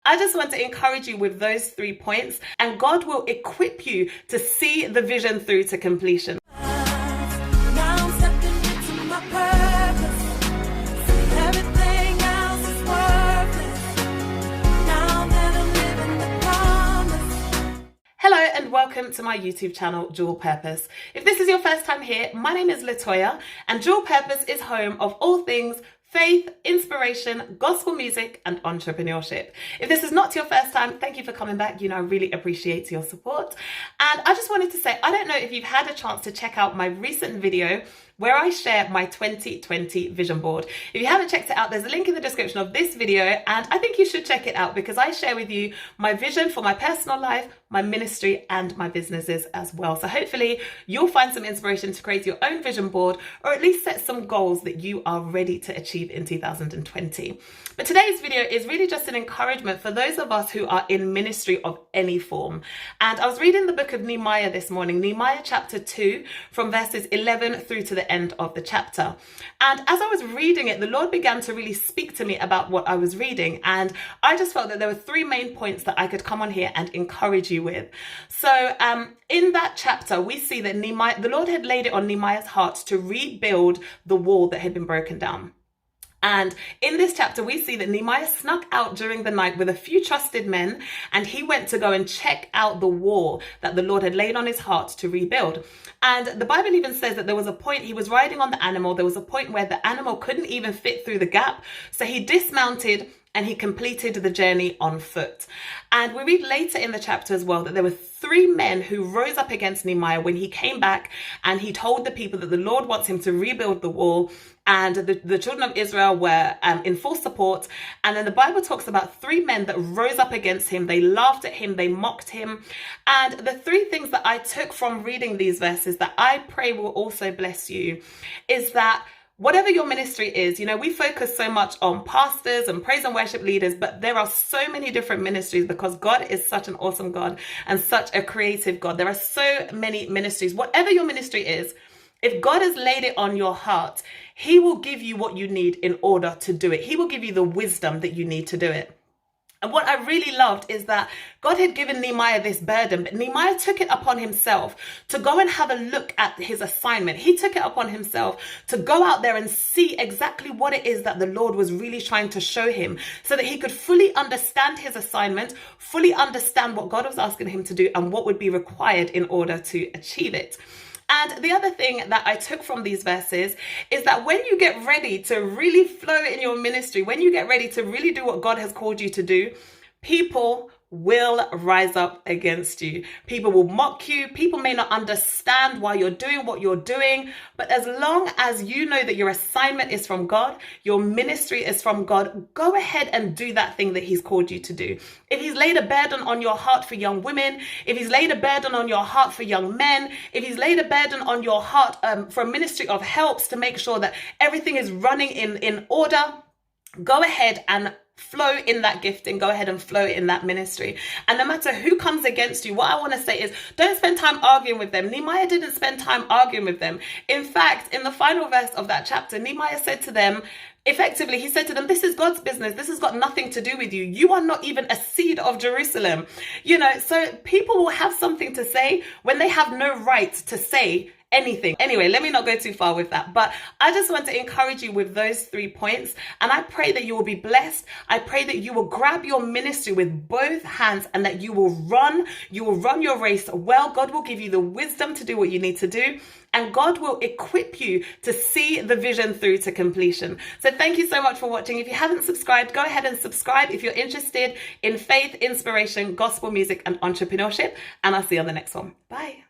I just want to encourage you with those 3 points, and God will equip you to see the vision through to completion. Hello and welcome to my YouTube channel, Dual Purpose. If this is your first time here, my name is Latoya, and Dual Purpose is home of all things faith, inspiration, gospel music, and entrepreneurship. If this is not your first time, thank you for coming back. I really appreciate your support. And I just wanted to say, I don't know if you've had a chance to check out my recent video where I share my 2020 vision board. If you haven't checked it out, there's a link in the description of this video, and I think you should check it out because I share with you my vision for my personal life, my ministry, and my businesses as well. So hopefully you'll find some inspiration to create your own vision board, or at least set some goals that you are ready to achieve in 2020. But today's video is really just an encouragement for those of us who are in ministry of any form. And I was reading the book of Nehemiah this morning, Nehemiah chapter 2, from verses 11 through to the end of the chapter. And as I was reading it, the Lord began to really speak to me about what I was reading. And I just felt that there were 3 main points that I could come on here and encourage you with. So in that chapter, we see that the Lord had laid it on Nehemiah's heart to rebuild the wall that had been broken down. And in this chapter, we see that Nehemiah snuck out during the night with a few trusted men, and he went to go and check out the wall that the Lord had laid on his heart to rebuild. And the Bible even says that there was a point, he was riding on the animal, there was a point where the animal couldn't even fit through the gap. So he dismounted and he completed the journey on foot. And we read later in the chapter as well that there were 3 men who rose up against Nehemiah when he came back, and he told the people that the Lord wants him to rebuild the wall. And the children of Israel were in full support. And then the Bible talks about 3 men that rose up against him. They laughed at him, they mocked him. And the 3 things that I took from reading these verses that I pray will also bless you is that whatever your ministry is, we focus so much on pastors and praise and worship leaders, but there are so many different ministries because God is such an awesome God and such a creative God. There are so many ministries. Whatever your ministry is, if God has laid it on your heart, He will give you what you need in order to do it. He will give you the wisdom that you need to do it. And what I really loved is that God had given Nehemiah this burden, but Nehemiah took it upon himself to go and have a look at his assignment. He took it upon himself to go out there and see exactly what it is that the Lord was really trying to show him so that he could fully understand his assignment, fully understand what God was asking him to do and what would be required in order to achieve it. And the other thing that I took from these verses is that when you get ready to really flow in your ministry, when you get ready to really do what God has called you to do, people will rise up against you. People will mock you. People may not understand why you're doing what you're doing. But as long as you know that your assignment is from God, your ministry is from God, go ahead and do that thing that He's called you to do. If He's laid a burden on your heart for young women, if He's laid a burden on your heart for young men, if He's laid a burden on your heart for a ministry of helps to make sure that everything is running in order, go ahead and flow in that gifting, go ahead and flow in that ministry. And no matter who comes against you, what I want to say is don't spend time arguing with them. Nehemiah didn't spend time arguing with them. In fact, in the final verse of that chapter, Nehemiah said to them, effectively, he said to them, this is God's business. This has got nothing to do with you. You are not even a seed of Jerusalem. So people will have something to say when they have no right to say anything. Anyway, let me not go too far with that, but I just want to encourage you with those 3 points, and I pray that you will be blessed. I pray that you will grab your ministry with both hands and that you will run your race well. God will give you the wisdom to do what you need to do, and God will equip you to see the vision through to completion. So thank you so much for watching. If you haven't subscribed, go ahead and subscribe if you're interested in faith, inspiration, gospel music, and entrepreneurship, and I'll see you on the next one. Bye.